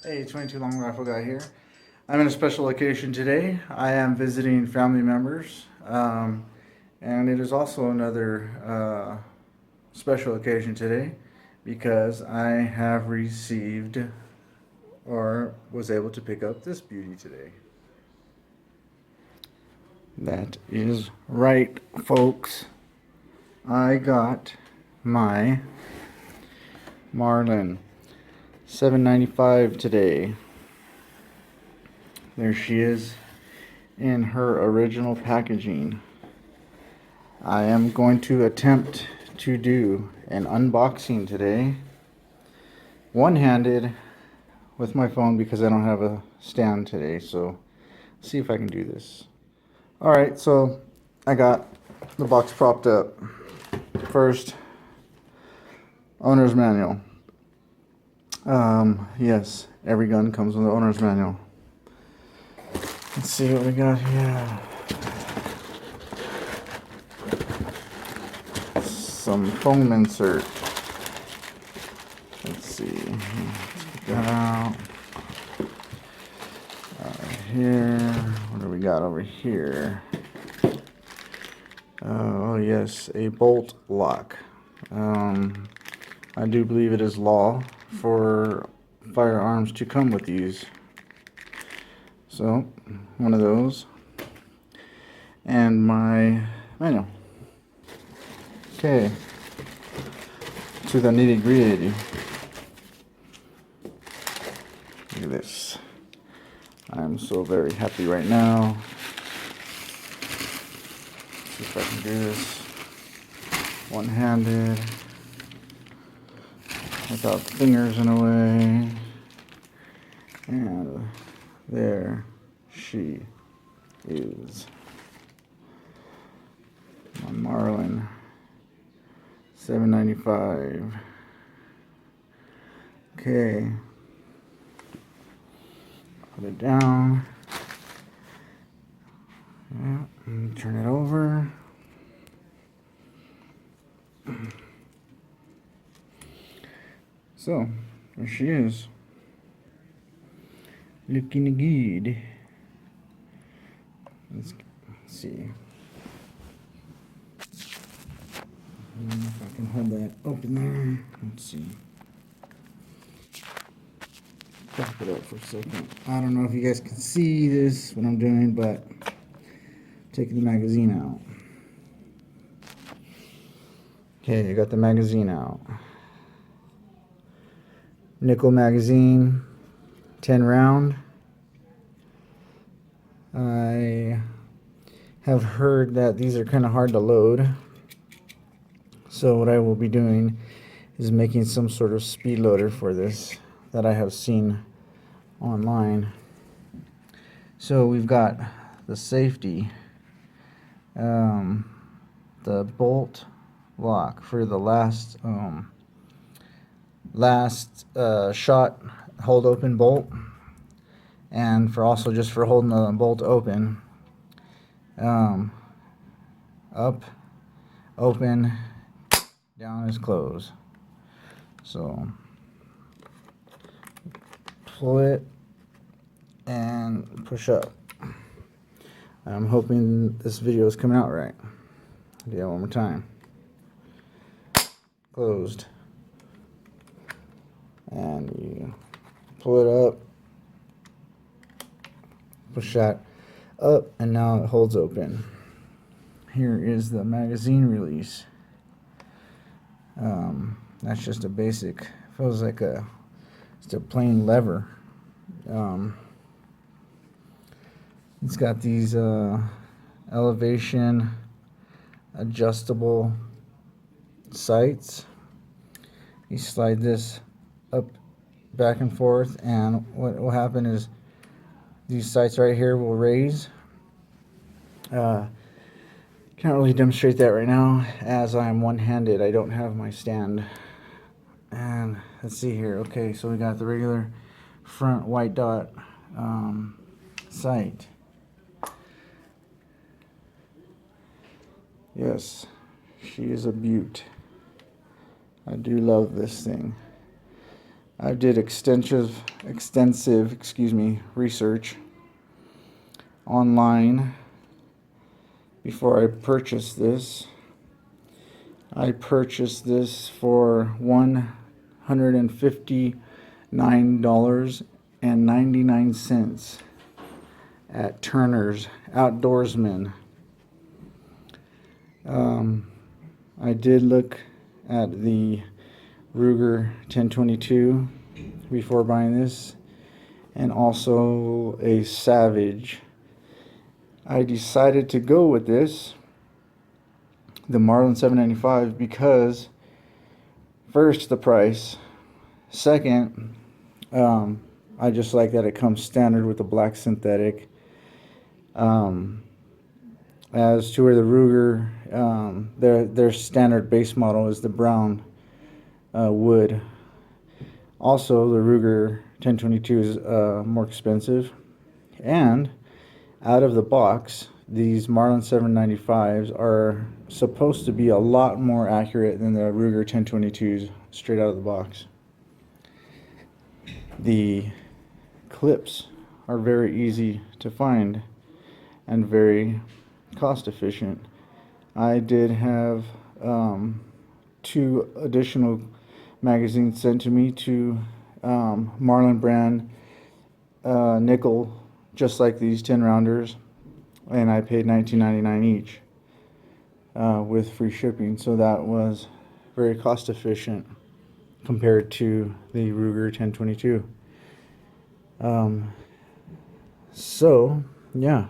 Hey, 22 Long Rifle Guy here. I'm in a special occasion today. I am visiting family members, and it is also another special occasion today because I have received or was able to pick up this beauty today. That is right, folks. I got my Marlin 795 today. There she is in her original packaging. I am going to attempt to do an unboxing today, one-handed with my phone because I don't have a stand today, so see if I can do this. Alright, so I got the box propped up. First, owner's manual. Yes, every gun comes with an owner's manual. Let's see what we got here. Some foam insert. Let's see. Let's get that out. Here. What do we got over here? Oh, yes, a bolt lock. I do believe it is law for firearms to come with these. So, one of those. And my manual. Okay. To the nitty gritty. Look at this. I'm so very happy right now. See if I can do this one-handed without the fingers in the way. And there she is. My Marlin 795. Okay. Put it down. Yeah, and turn it over. So, there she is. Looking good. Let's see. If I can hold that open there. Let's see. Back it up for a second. I don't know if you guys can see this, what I'm doing, but taking the magazine out. Okay, I got the magazine out. Nickel magazine, 10 round. I have heard that these are kind of hard to load. So what I will be doing is making some sort of speed loader for this that I have seen online. So we've got the safety, the bolt lock for the last shot hold open bolt, and for also just for holding the bolt open. Up, open, down is close. So pull it and push up. I'm hoping this video is coming out right. Do that one more time. Closed. And you pull it up, push that up, and now it holds open. Here is the magazine release. That's just a basic, feels like just a plain lever. It's got these elevation adjustable sights. You slide this up, back and forth, and what will happen is these sights right here will raise. Can't really demonstrate that right now as I'm one-handed. I don't have my stand. And let's see here. Okay, so we got the regular front white dot sight. Yes, she is a beaut. I do love this thing. I did extensive research online before I purchased this. I purchased this for $159.99 at Turner's Outdoorsman. I did look at the Ruger 1022 before buying this, and also a Savage. I decided to go with this, the Marlin 795, because first, the price. Second, I just like that it comes standard with the black synthetic. As to where the Ruger, their standard base model is the brown wood. Also, the Ruger 1022 is more expensive, and out of the box, these Marlin 795s are supposed to be a lot more accurate than the Ruger 1022s straight out of the box. The clips are very easy to find and very cost efficient. I did have 2 additional magazines sent to me, to Marlin brand nickel, just like these 10 rounders, and I paid $19.99 each with free shipping, so that was very cost efficient compared to the Ruger 1022. So yeah,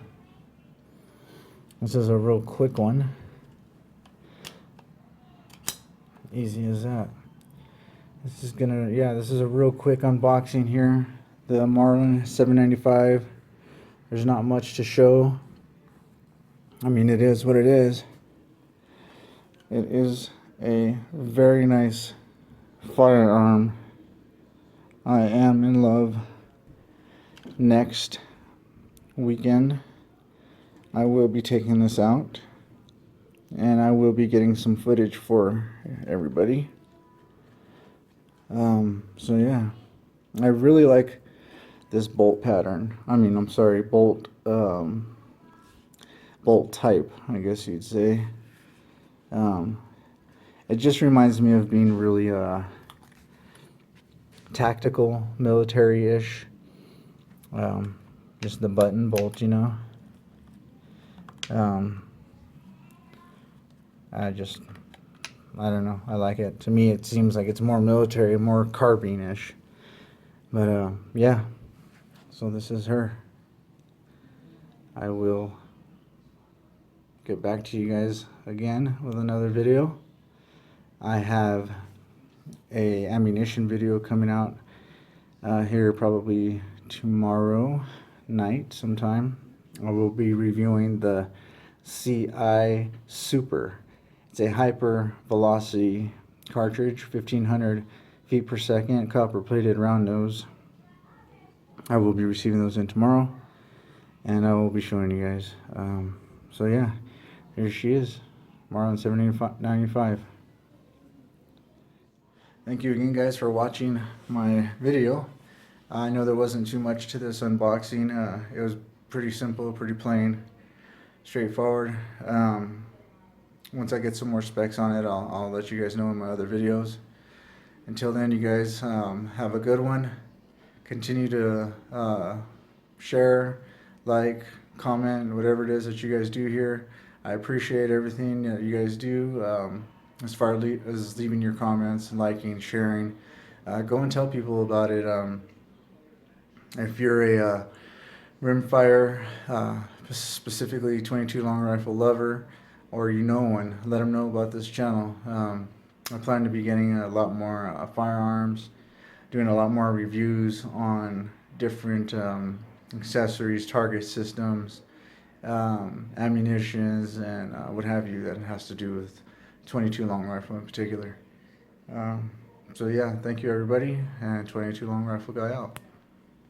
this is a real quick one, easy as that. This is a real quick unboxing here. The Marlin 795. There's not much to show. I mean, it is what it is. It is a very nice firearm. I am in love. Next weekend, I will be taking this out, and I will be getting some footage for everybody. So yeah, I really like this bolt pattern. Bolt type, I guess you'd say. It just reminds me of being really tactical, military-ish. Just the button bolt, you know. I don't know, I like it. To me, it seems like it's more military, more carbine-ish. But yeah, so this is her. I will get back to you guys again with another video. I have a ammunition video coming out here probably tomorrow night sometime. I will be reviewing the CI Super. It's a hyper velocity cartridge, 1500 feet per second, copper plated round nose. I will be receiving those in tomorrow, and I will be showing you guys. So yeah, here she is, Marlin 795. Thank you again, guys, for watching my video. I know there wasn't too much to this unboxing. It was pretty simple, pretty plain, straightforward. Once I get some more specs on it, I'll let you guys know in my other videos. Until then, you guys have a good one. Continue to share, like, comment, whatever it is that you guys do here. I appreciate everything that you guys do, as far as leaving your comments, liking, sharing. Go and tell people about it. If you're a rimfire, specifically 22 long rifle lover, or you know one, let them know about this channel. I plan to be getting a lot more firearms, doing a lot more reviews on different accessories, target systems, ammunitions, and what have you that has to do with 22 long rifle in particular. So yeah, thank you everybody, and 22 long rifle guy out.